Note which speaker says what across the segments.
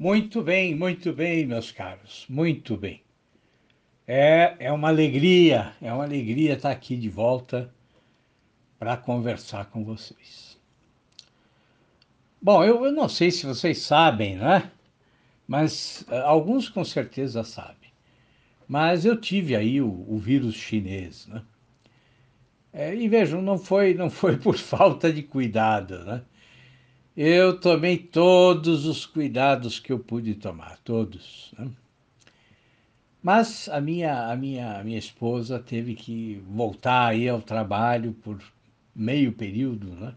Speaker 1: Muito bem, meus caros, muito bem. é uma alegria estar aqui de volta para conversar com vocês. Bom, eu não sei se vocês sabem, né? Mas alguns com certeza sabem. Mas eu tive aí o vírus chinês, né? E vejam, não foi por falta de cuidado, né? Eu tomei todos os cuidados que eu pude tomar, todos, né? Mas a minha esposa teve que voltar aí ao trabalho por meio período, né?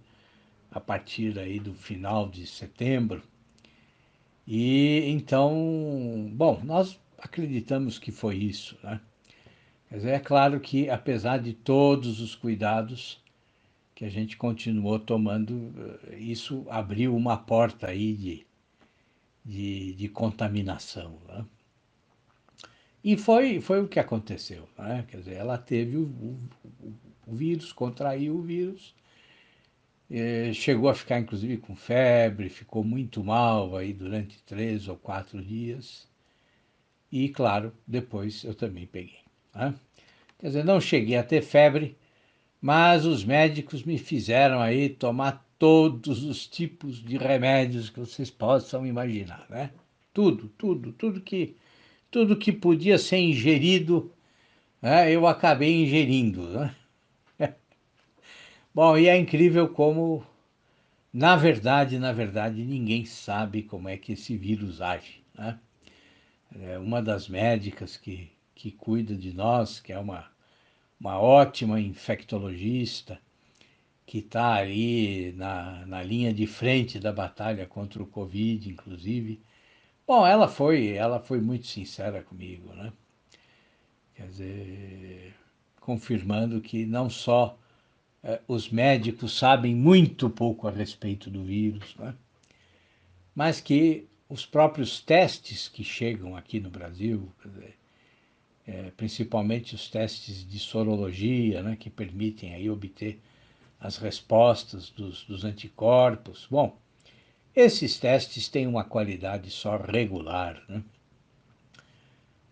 Speaker 1: A partir aí do final de setembro. E então, bom, nós acreditamos que foi isso, né? Quer dizer, é claro que apesar de todos os cuidados que a gente continuou tomando, isso abriu uma porta aí de contaminação, né? E foi o que aconteceu, né? Quer dizer, ela teve o vírus, contraiu o vírus, chegou a ficar inclusive com febre, ficou muito mal aí durante 3 ou 4 dias. E, claro, depois eu também peguei, né? Quer dizer, não cheguei a ter febre, mas os médicos me fizeram aí tomar todos os tipos de remédios que vocês possam imaginar, né? Tudo que podia ser ingerido, né, eu acabei ingerindo, né? Bom, e é incrível como, na verdade, ninguém sabe como é que esse vírus age, né? Uma das médicas que cuida de nós, que é uma ótima infectologista, que está ali na linha de frente da batalha contra o Covid, inclusive. Bom, ela foi muito sincera comigo, né? Quer dizer, confirmando que não só os médicos sabem muito pouco a respeito do vírus, né? Mas que os próprios testes que chegam aqui no Brasil, quer dizer, principalmente os testes de sorologia, né, que permitem aí obter as respostas dos anticorpos. Bom, esses testes têm uma qualidade só regular, né?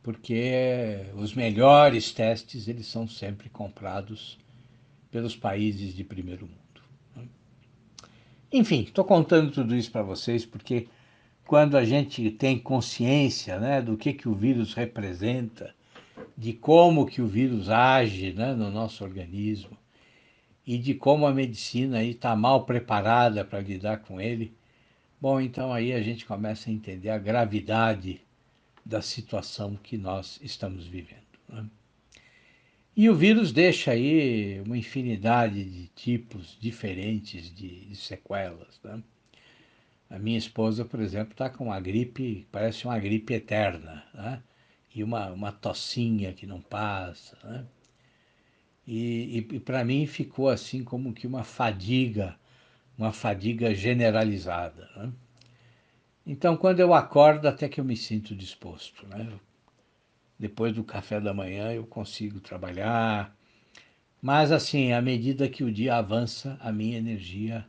Speaker 1: Porque os melhores testes eles são sempre comprados pelos países de primeiro mundo, né? Enfim, estou contando tudo isso para vocês porque quando a gente tem consciência, né, do que o vírus representa, de como que o vírus age, né, no nosso organismo e de como a medicina está mal preparada para lidar com ele, bom, então aí a gente começa a entender a gravidade da situação que nós estamos vivendo, né? E o vírus deixa aí uma infinidade de tipos diferentes de sequelas, né? A minha esposa, por exemplo, está com uma gripe, parece uma gripe eterna, né? E uma tossinha que não passa, né? E para mim ficou assim como que uma fadiga generalizada, né? Então, quando eu acordo, até que eu me sinto disposto, né? Depois do café da manhã eu consigo trabalhar, mas assim, à medida que o dia avança, a minha energia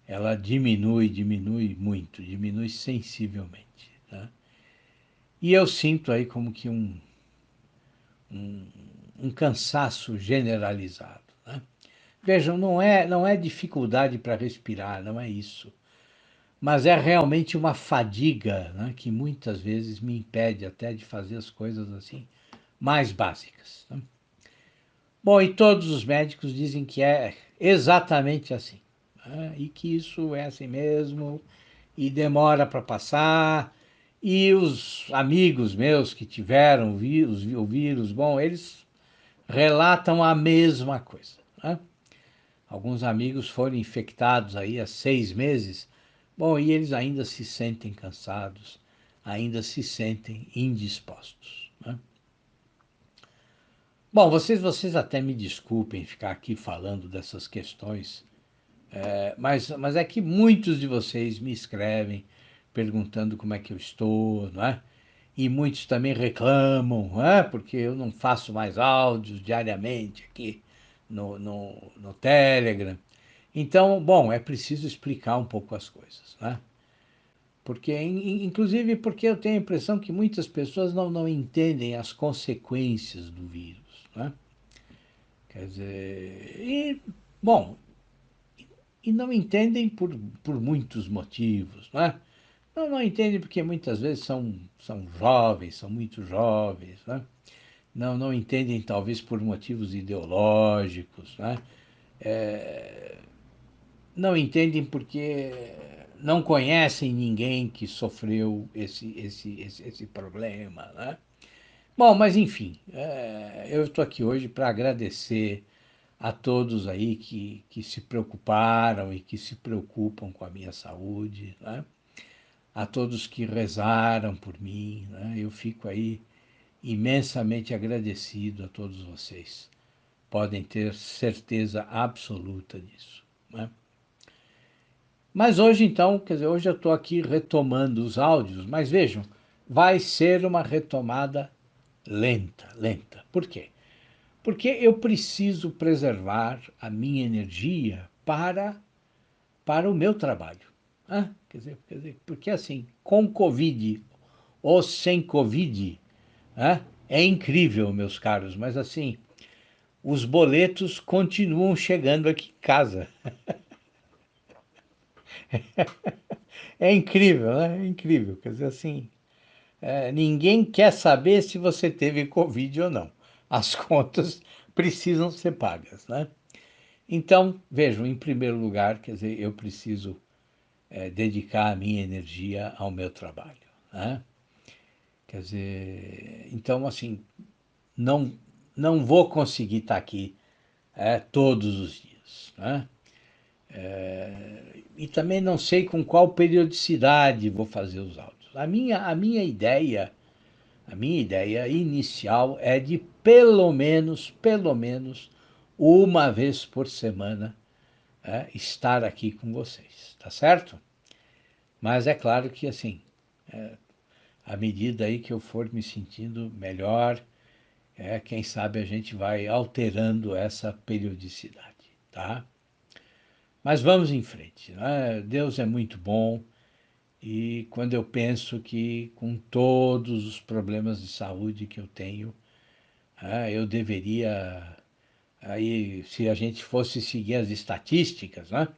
Speaker 1: ela diminui muito, diminui sensivelmente, né? E eu sinto aí como que um, um cansaço generalizado, né? Vejam, não é dificuldade para respirar, não é isso. Mas é realmente uma fadiga, né, que muitas vezes me impede até de fazer as coisas assim mais básicas, né? Bom, e todos os médicos dizem que é exatamente assim, né, e que isso é assim mesmo, e demora para passar. E os amigos meus que tiveram o vírus, bom, eles relatam a mesma coisa, né? Alguns amigos foram infectados aí há 6 meses. Bom, e eles ainda se sentem cansados, ainda se sentem indispostos, né? Bom, vocês até me desculpem ficar aqui falando dessas questões, mas é que muitos de vocês me escrevem perguntando como é que eu estou, não é? E muitos também reclamam, não é? Porque eu não faço mais áudios diariamente aqui no Telegram. Então, bom, é preciso explicar um pouco as coisas, né? Porque, inclusive porque eu tenho a impressão que muitas pessoas não entendem as consequências do vírus, né? Quer dizer, bom, e não entendem por muitos motivos, né? Não entendem porque muitas vezes são jovens, são muito jovens, né? Não entendem talvez por motivos ideológicos, né? Não entendem porque não conhecem ninguém que sofreu esse problema, né? Bom, mas enfim, eu estou aqui hoje para agradecer a todos aí que se preocuparam e que se preocupam com a minha saúde, né? A todos que rezaram por mim, né? Eu fico aí imensamente agradecido a todos vocês. Podem ter certeza absoluta disso, né? Mas hoje, então, quer dizer, hoje eu estou aqui retomando os áudios, mas vejam, vai ser uma retomada lenta, lenta. Por quê? Porque eu preciso preservar a minha energia para o meu trabalho. Quer dizer, porque assim, com Covid ou sem Covid, é incrível, meus caros, mas assim, os boletos continuam chegando aqui em casa. É incrível, né? É incrível. Quer dizer assim, ninguém quer saber se você teve Covid ou não. As contas precisam ser pagas, né? Então, vejam, em primeiro lugar, quer dizer, eu preciso dedicar a minha energia ao meu trabalho, né? Quer dizer, então, assim, não, não vou conseguir estar aqui todos os dias, né? E também não sei com qual periodicidade vou fazer os áudios. A minha ideia inicial é de pelo menos, uma vez por semana estar aqui com vocês, tá certo? Mas é claro que assim, à medida aí que eu for me sentindo melhor, quem sabe a gente vai alterando essa periodicidade, tá? Mas vamos em frente, né? Deus é muito bom e quando eu penso que com todos os problemas de saúde que eu tenho, eu deveria, aí, se a gente fosse seguir as estatísticas, né?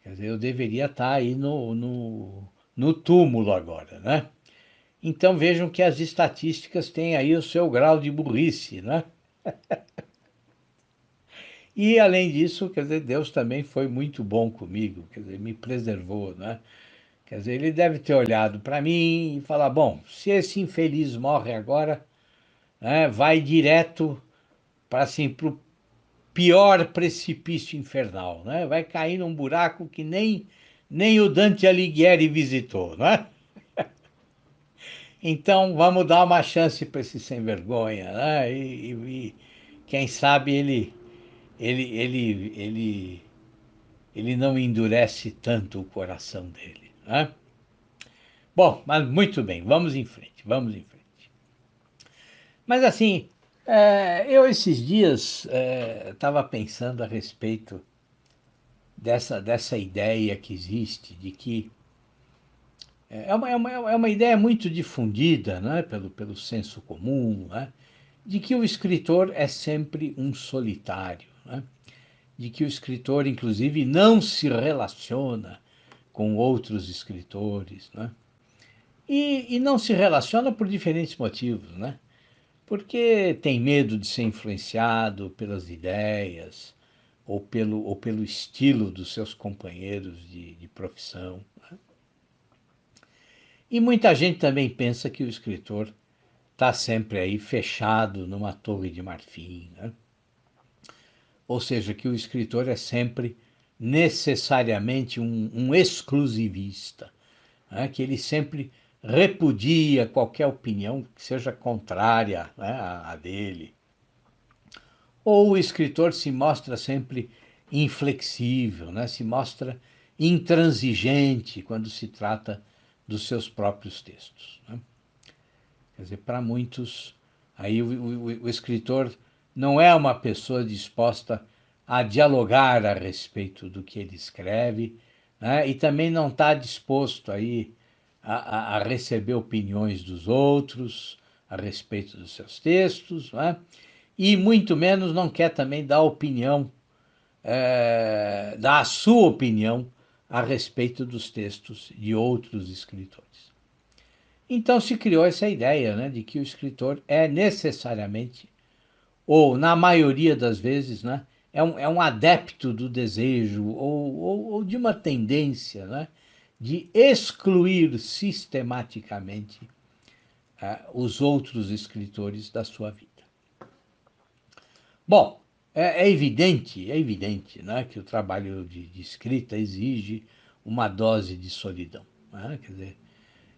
Speaker 1: Quer dizer, eu deveria estar aí no túmulo agora, né? Então vejam que as estatísticas têm aí o seu grau de burrice, né? E além disso, quer dizer, Deus também foi muito bom comigo, quer dizer, me preservou, né? Quer dizer, ele deve ter olhado para mim e falar, bom, se esse infeliz morre agora, né, vai direto para assim, para o pior precipício infernal, né? Vai cair num buraco que nem o Dante Alighieri visitou, né? Então vamos dar uma chance para esse sem vergonha, né? E quem sabe ele, ele, ele, ele não endurece tanto o coração dele, né? Bom, mas muito bem, vamos em frente, vamos em frente. Mas assim, eu esses dias estava pensando a respeito dessa ideia que existe de que é uma ideia muito difundida, né, pelo senso comum, né, de que o escritor é sempre um solitário, né, de que o escritor, inclusive, não se relaciona com outros escritores, né, e não se relaciona por diferentes motivos, né, porque tem medo de ser influenciado pelas ideias ou pelo estilo dos seus companheiros de profissão. E muita gente também pensa que o escritor está sempre aí fechado numa torre de marfim, né? Ou seja, que o escritor é sempre necessariamente um exclusivista, né? Que ele sempre repudia qualquer opinião que seja contrária, né, à dele. Ou o escritor se mostra sempre inflexível, né? Se mostra intransigente quando se trata dos seus próprios textos, né? Quer dizer, para muitos, aí o escritor não é uma pessoa disposta a dialogar a respeito do que ele escreve, né? E também não está disposto aí a receber opiniões dos outros a respeito dos seus textos, não é? E muito menos não quer também dar opinião, dar a sua opinião a respeito dos textos de outros escritores. Então se criou essa ideia, né, de que o escritor é necessariamente, ou na maioria das vezes, né, é um adepto do desejo ou de uma tendência, né, de excluir sistematicamente os outros escritores da sua vida. Bom, é evidente, né, que o trabalho de escrita exige uma dose de solidão. Né? Quer dizer,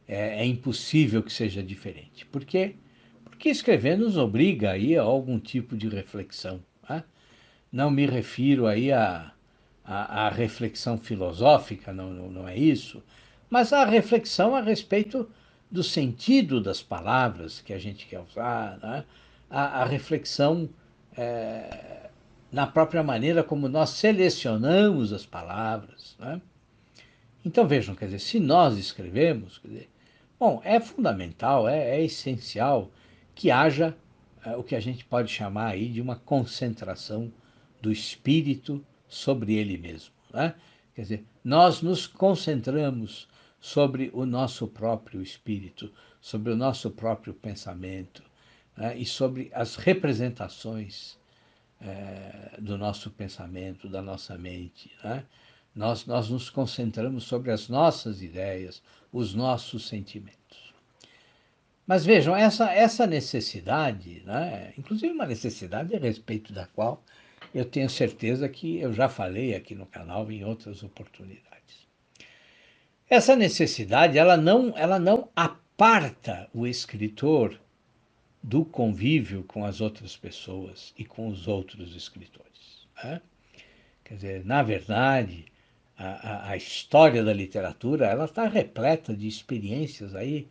Speaker 1: é impossível que seja diferente. Por quê? Porque escrever nos obriga aí a algum tipo de reflexão. Né? Não me refiro aí à reflexão filosófica, não é isso, mas à reflexão a respeito do sentido das palavras que a gente quer usar, né? A reflexão na própria maneira como nós selecionamos as palavras. Né? Então vejam, quer dizer, se nós escrevemos, quer dizer, bom, é fundamental, é essencial que haja o que a gente pode chamar aí de uma concentração do espírito sobre ele mesmo. Né? Quer dizer, nós nos concentramos sobre o nosso próprio espírito, sobre o nosso próprio pensamento, né? E sobre as representações do nosso pensamento, da nossa mente. Né? Nós nos concentramos sobre as nossas ideias, os nossos sentimentos. Mas vejam, essa necessidade, né, inclusive uma necessidade a respeito da qual eu tenho certeza que eu já falei aqui no canal em outras oportunidades. Essa necessidade, ela não aparta o escritor do convívio com as outras pessoas e com os outros escritores. Né? Quer dizer, na verdade, a história da literatura ela está repleta de experiências aí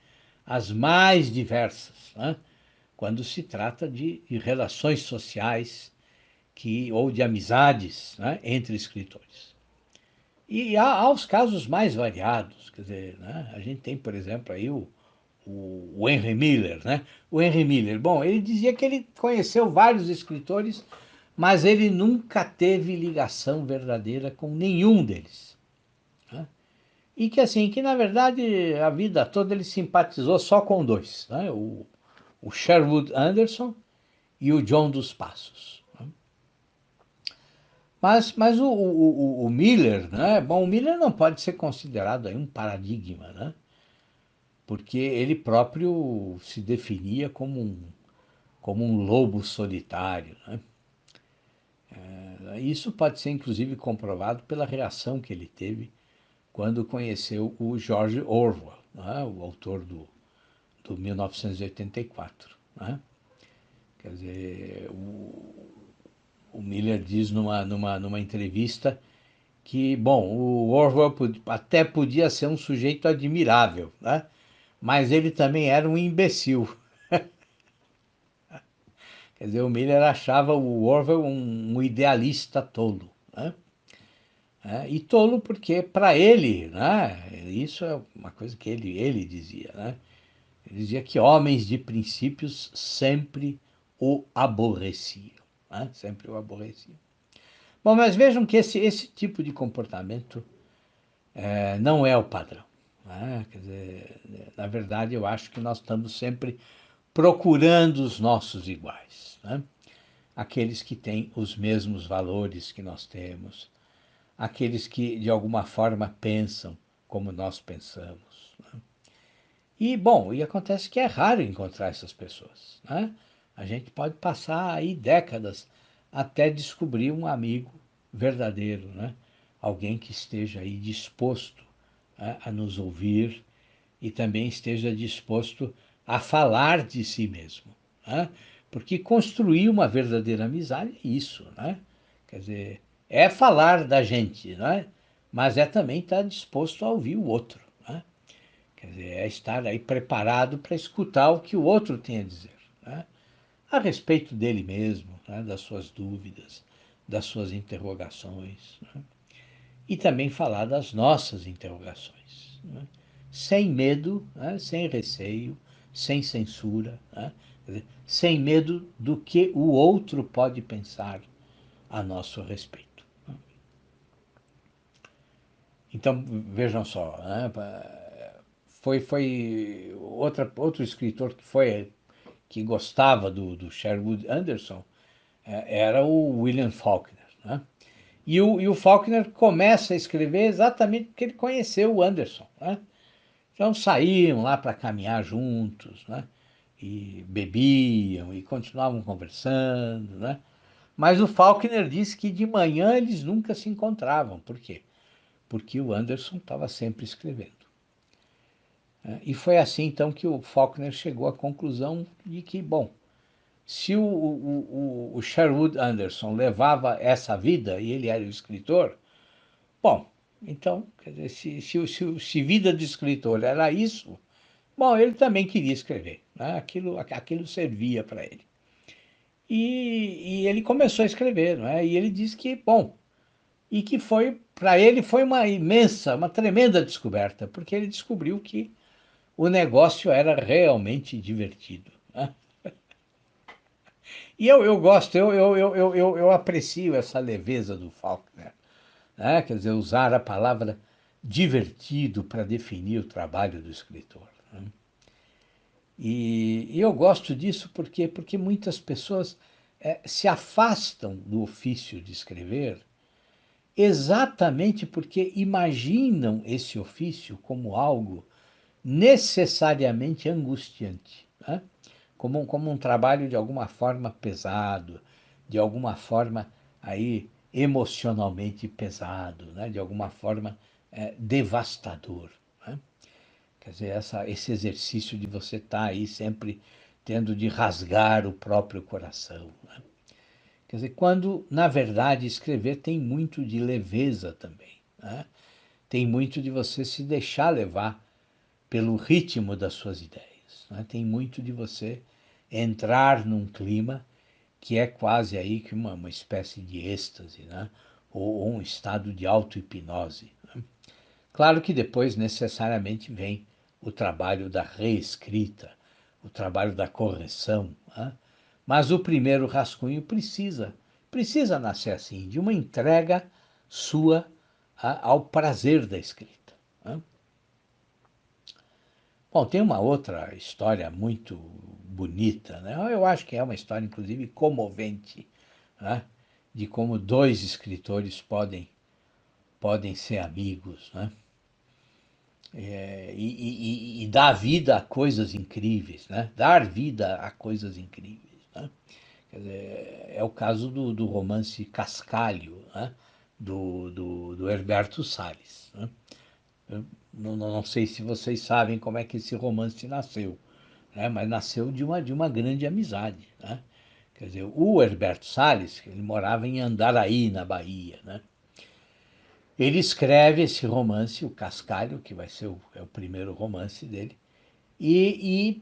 Speaker 1: as mais diversas, né? Quando se trata de relações sociais ou de amizades, né, entre escritores. E há os casos mais variados, quer dizer, né, a gente tem, por exemplo, aí o Henry Miller, né? O Henry Miller, bom, ele dizia que ele conheceu vários escritores, mas ele nunca teve ligação verdadeira com nenhum deles. Né? E que assim, que na verdade a vida toda ele simpatizou só com dois, né? O Sherwood Anderson e o John dos Passos. Né? Mas o Miller, né? Bom, o Miller não pode ser considerado aí um paradigma, né? Porque ele próprio se definia como um lobo solitário. Né? Isso pode ser inclusive comprovado pela reação que ele teve quando conheceu o George Orwell, né? O autor do 1984. Né? Quer dizer, o Miller diz numa entrevista que, bom, o Orwell até podia ser um sujeito admirável, né? Mas ele também era um imbecil. Quer dizer, o Miller achava o Orwell um idealista tolo. Né? E tolo porque, para ele, né, isso é uma coisa que ele dizia, né? Ele dizia que homens de princípios sempre o aborreciam. Né? Sempre o aborreciam. Bom, mas vejam que esse tipo de comportamento não é o padrão. Né? Quer dizer, na verdade, eu acho que nós estamos sempre procurando os nossos iguais. Né? Aqueles que têm os mesmos valores que nós temos, aqueles que de alguma forma pensam como nós pensamos. Né? E, bom, e acontece que é raro encontrar essas pessoas. Né? A gente pode passar aí décadas até descobrir um amigo verdadeiro, né? Alguém que esteja aí disposto, né, a nos ouvir e também esteja disposto a falar de si mesmo. Né? Porque construir uma verdadeira amizade é isso, né? Quer dizer, é falar da gente, né? Mas é também estar disposto a ouvir o outro. Né? Quer dizer, é estar aí preparado para escutar o que o outro tem a dizer. Né? A respeito dele mesmo, né? Das suas dúvidas, das suas interrogações. Né? E também falar das nossas interrogações. Né? sem medo, né, sem receio, sem censura, né, quer dizer, sem medo do que o outro pode pensar a nosso respeito. Então, vejam só, né, outro escritor que gostava do Sherwood Anderson era o William Faulkner. Né? E o Faulkner começa a escrever exatamente porque ele conheceu o Anderson. Né? Então saíam lá para caminhar juntos, né? E bebiam e continuavam conversando. Né? Mas o Faulkner disse que de manhã eles nunca se encontravam. Por quê? Porque o Anderson estava sempre escrevendo. E foi assim então que o Faulkner chegou à conclusão de que, bom, se o Sherwood Anderson levava essa vida e ele era o escritor, bom, então, quer dizer, se vida de escritor era isso, bom, ele também queria escrever, né? Aquilo servia para ele. E ele começou a escrever, não é? E ele disse que, bom, e que foi, para ele, foi uma imensa, uma tremenda descoberta, porque ele descobriu que o negócio era realmente divertido. Né? E eu gosto, eu aprecio essa leveza do Faulkner, né? Quer dizer, usar a palavra divertido para definir o trabalho do escritor. Né? E eu gosto disso porque muitas pessoas se afastam do ofício de escrever exatamente porque imaginam esse ofício como algo necessariamente angustiante, né? Como um trabalho de alguma forma pesado, de alguma forma aí emocionalmente pesado, né? De alguma forma devastador. Né? Quer dizer, esse exercício de você estar aí sempre tendo de rasgar o próprio coração. Né? Quer dizer, quando, na verdade, escrever tem muito de leveza também. Né? Tem muito de você se deixar levar pelo ritmo das suas ideias. Né? Tem muito de você entrar num clima que é quase aí que uma espécie de êxtase, né? Ou um estado de auto-hipnose. Né? Claro que depois necessariamente vem o trabalho da reescrita, o trabalho da correção, né? Mas o primeiro rascunho precisa nascer assim, de uma entrega sua ao prazer da escrita. Né? Bom, tem uma outra história muito bonita, né? Eu acho que é uma história, inclusive, comovente, né? De como dois escritores podem ser amigos, né? E dar vida a coisas incríveis, né? Dar vida a coisas incríveis, né? Quer dizer, é o caso do romance Cascalho, né? Do Herberto Salles. Né? Eu não sei se vocês sabem como é que esse romance nasceu, né? Mas nasceu de uma grande amizade. Né? Quer dizer, o Herberto Salles, ele morava em Andaraí, na Bahia. Né? Ele escreve esse romance, o Cascalho, que vai ser o primeiro romance dele, e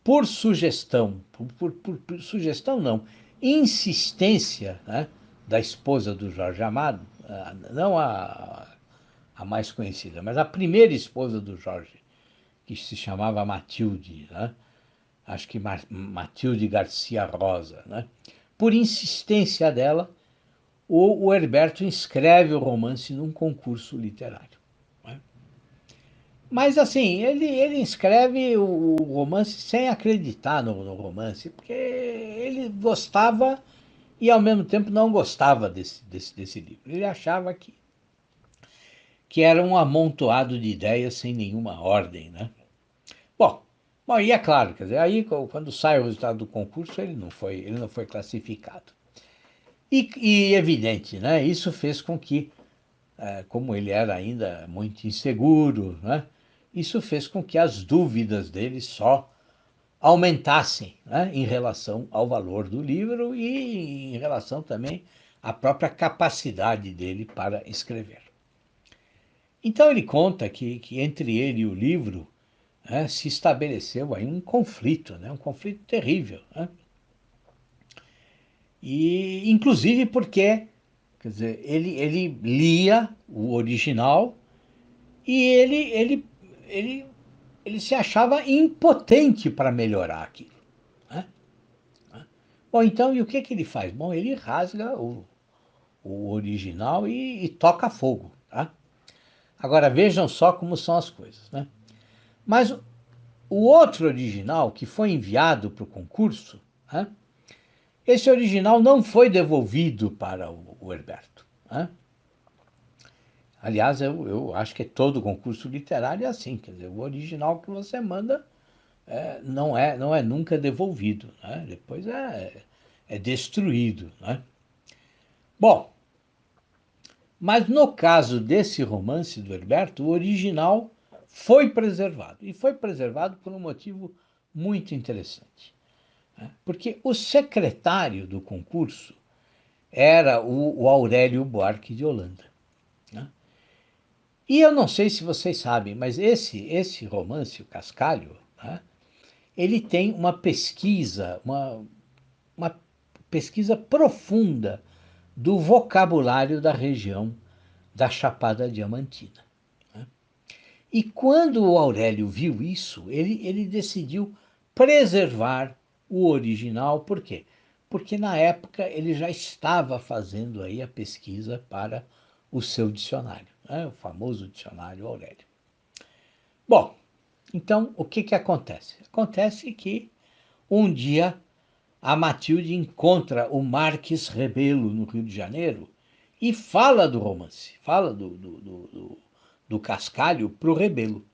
Speaker 1: por sugestão, por sugestão não, insistência, né, da esposa do Jorge Amado, não a mais conhecida, mas a primeira esposa do Jorge, que se chamava Matilde, né? Acho que Matilde Garcia Rosa. Né? Por insistência dela, o Herberto inscreve o romance num concurso literário. Né? Mas assim, ele escreve o romance sem acreditar no romance, porque ele gostava e ao mesmo tempo não gostava desse livro. Ele achava que era um amontoado de ideias sem nenhuma ordem. Né? Bom, bom, e é claro, quer dizer, aí quando sai o resultado do concurso, ele não foi classificado. E evidente, né? Isso fez com que, como ele era ainda muito inseguro, né? Isso fez com que as dúvidas dele só aumentassem, né? Em relação ao valor do livro e em relação também à própria capacidade dele para escrever. Então ele conta que entre ele e o livro, né, se estabeleceu aí um conflito, né? Um conflito terrível. Né? E, inclusive porque, quer dizer, ele lia o original e ele ele se achava impotente para melhorar aquilo, né? Bom, então, e o que ele faz? Bom, ele rasga o original e toca fogo, tá? Agora, vejam só como são as coisas, né? Mas o outro original, que foi enviado para o concurso, né? Esse original não foi devolvido para o Herberto, né? Aliás, eu acho que todo concurso literário é assim, quer dizer, o original que você manda não é nunca devolvido, né? Depois é destruído, né? Bom, mas no caso desse romance do Herberto, o original foi preservado. E foi preservado por um motivo muito interessante, né? Porque o secretário do concurso era o Aurélio Buarque de Holanda, né? E eu não sei se vocês sabem, mas esse romance, o Cascalho, né, ele tem uma pesquisa profunda do vocabulário da região da Chapada Diamantina, né? E quando o Aurélio viu isso, ele decidiu preservar o original. Por quê? Porque na época ele já estava fazendo aí a pesquisa para o seu dicionário, né? O famoso dicionário Aurélio. Bom, então o que acontece? Acontece que um dia a Matilde encontra o Marques Rebelo no Rio de Janeiro e fala do romance, fala do Cascalho para o Rebelo,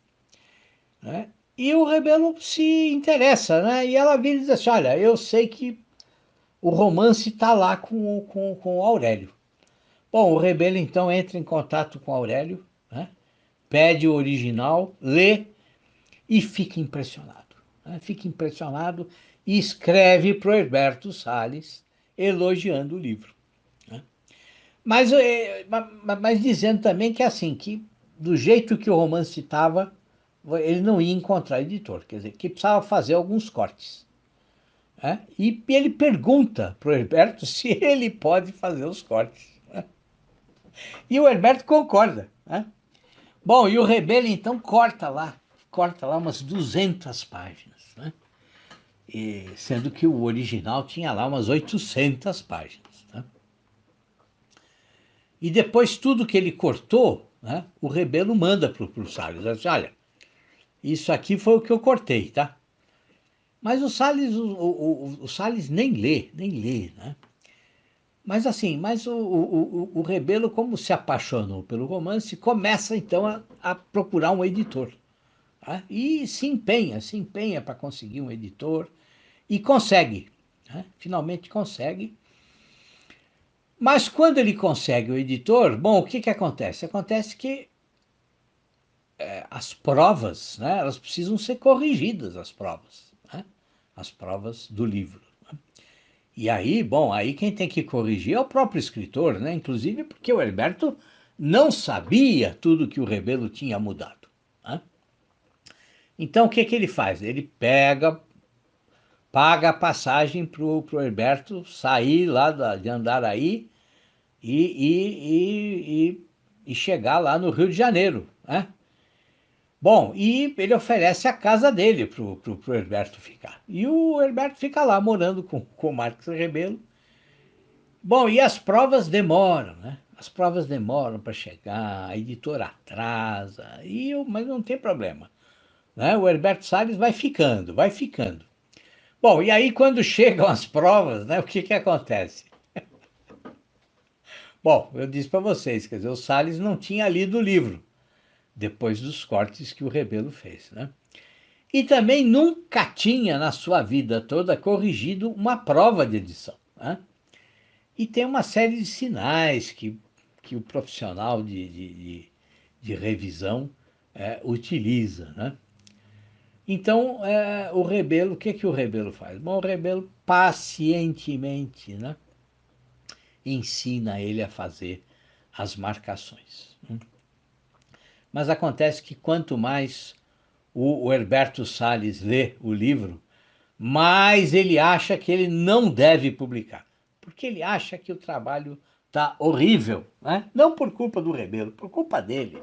Speaker 1: né? E o Rebelo se interessa, né? E ela vira e diz assim: olha, eu sei que o romance está lá com o Aurélio. Bom, o Rebelo então entra em contato com o Aurélio, né? Pede o original, lê e fica impressionado, né? Fica impressionado e escreve para o Herberto Salles elogiando o livro, né? Mas dizendo também que assim, que do jeito que o romance estava, ele não ia encontrar editor, quer dizer, que precisava fazer alguns cortes, né? E ele pergunta para o Herberto se ele pode fazer os cortes, né? E o Herberto concorda, né? Bom, e o Rebelo então corta lá umas 200 páginas, né? E, sendo que o original tinha lá umas 800 páginas, né? E depois tudo que ele cortou, né, o Rebelo manda para o Salles. Assim, olha, isso aqui foi o que eu cortei, tá? Mas o Salles, o Salles nem lê, né? Mas assim, o Rebelo, como se apaixonou pelo romance, começa então a procurar um editor, tá? E se empenha para conseguir um editor e consegue, né? Finalmente consegue. Mas quando ele consegue o editor, bom, o que acontece? Acontece que as provas, né, elas precisam ser corrigidas, as provas, né? As provas do livro. E aí, bom, aí quem tem que corrigir é o próprio escritor, né? Inclusive porque o Herberto não sabia tudo que o Rebelo tinha mudado, né? Então o que ele faz? Ele paga a passagem para o Herberto sair lá de Andaraí e chegar lá no Rio de Janeiro, né? Bom, e ele oferece a casa dele pro Herberto ficar. E o Herberto fica lá morando com o Marcos Rebelo. Bom, e as provas demoram, né? As provas demoram para chegar, a editora atrasa, mas não tem problema, né? O Herberto Salles vai ficando, vai ficando. Bom, e aí quando chegam as provas, né, o que acontece? Bom, eu disse para vocês, quer dizer, o Salles não tinha lido o livro, depois dos cortes que o Rebelo fez, né? E também nunca tinha na sua vida toda corrigido uma prova de edição, né? E tem uma série de sinais que o profissional de revisão utiliza, né? Então, o Rebelo, o que o Rebelo faz? Bom, o Rebelo pacientemente, né, ensina ele a fazer as marcações, né? Mas acontece que quanto mais o Herberto Salles lê o livro, mas ele acha que ele não deve publicar, porque ele acha que o trabalho está horrível, né? Não por culpa do Rebelo, por culpa dele,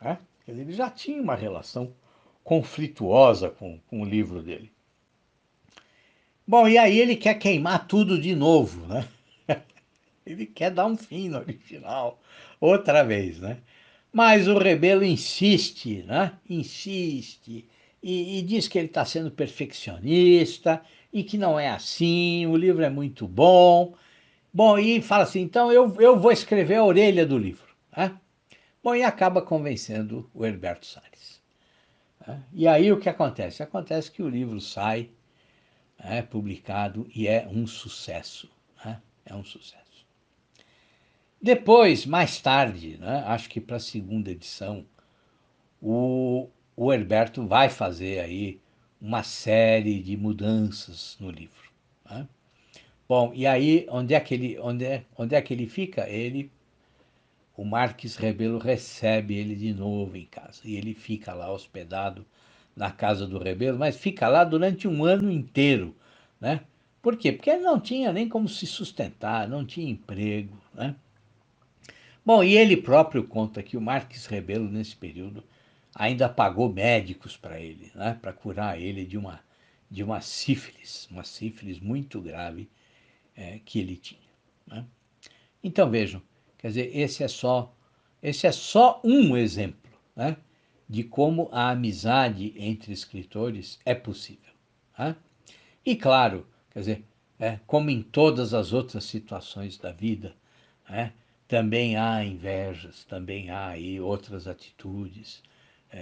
Speaker 1: né? Quer dizer, ele já tinha uma relação conflituosa com o livro dele. Bom, e aí ele quer queimar tudo de novo, né? Ele quer dar um fim no original, outra vez, né? Mas o Rebelo insiste, né? Insiste e diz que ele está sendo perfeccionista e que não é assim, o livro é muito bom. Bom, e fala assim, então eu vou escrever a orelha do livro, né? Bom, e acaba convencendo o Herberto Salles, né? E aí o que acontece? Acontece que o livro sai, né, publicado e é um sucesso, né? É um sucesso. Depois, mais tarde, né, acho que para a segunda edição, o Herberto vai fazer aí uma série de mudanças no livro, né? Bom, e aí onde é que ele fica? O Marques Rebelo recebe ele de novo em casa e ele fica lá hospedado na casa do Rebelo, mas fica lá durante um ano inteiro, né? Por quê? Porque ele não tinha nem como se sustentar, não tinha emprego, né? Bom, e ele próprio conta que o Marques Rebelo, nesse período, ainda pagou médicos para ele, né, para curar ele de uma sífilis muito grave que ele tinha, né? Então vejam, quer dizer, esse é só um exemplo, né, de como a amizade entre escritores é possível, né? E claro, quer dizer, como em todas as outras situações da vida, né, também há invejas, também há aí outras atitudes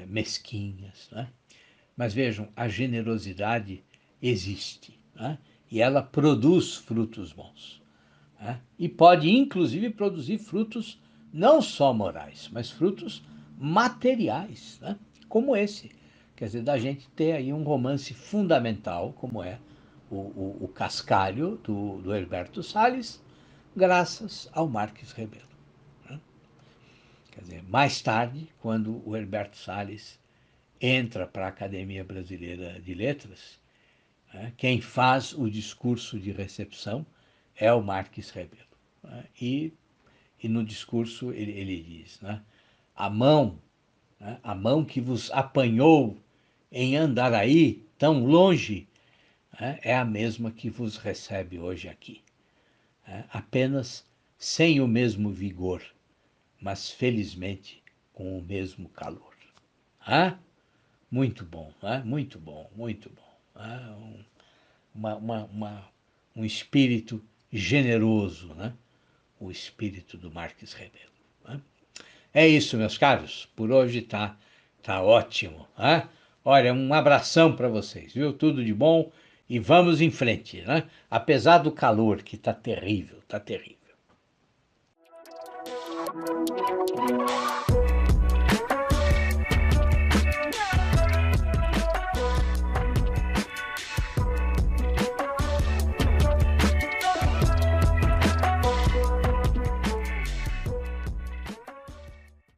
Speaker 1: mesquinhas, né? Mas vejam, a generosidade existe, né? E ela produz frutos bons, né? E pode inclusive produzir frutos não só morais, mas frutos materiais, né? Como esse. Quer dizer, da gente ter aí um romance fundamental, como é o Cascalho, do Herberto Salles, graças ao Marques Rebelo, né? Quer dizer, mais tarde, quando o Herberto Salles entra para a Academia Brasileira de Letras, né, quem faz o discurso de recepção é o Marques Rebelo, né? E no discurso ele diz, né, a mão, né, a mão que vos apanhou em Andaraí, tão longe, né, é a mesma que vos recebe hoje aqui, né, apenas sem o mesmo vigor, mas felizmente com o mesmo calor. Ah, muito bom, né? Muito bom, muito bom. Ah, uma, uma, uma, um espírito generoso, né? O espírito do Marques Rebelo, né? É isso, meus caros. Por hoje tá ótimo, né? Olha, um abração para vocês, viu? Tudo de bom e vamos em frente, né? Apesar do calor que tá terrível, tá terrível.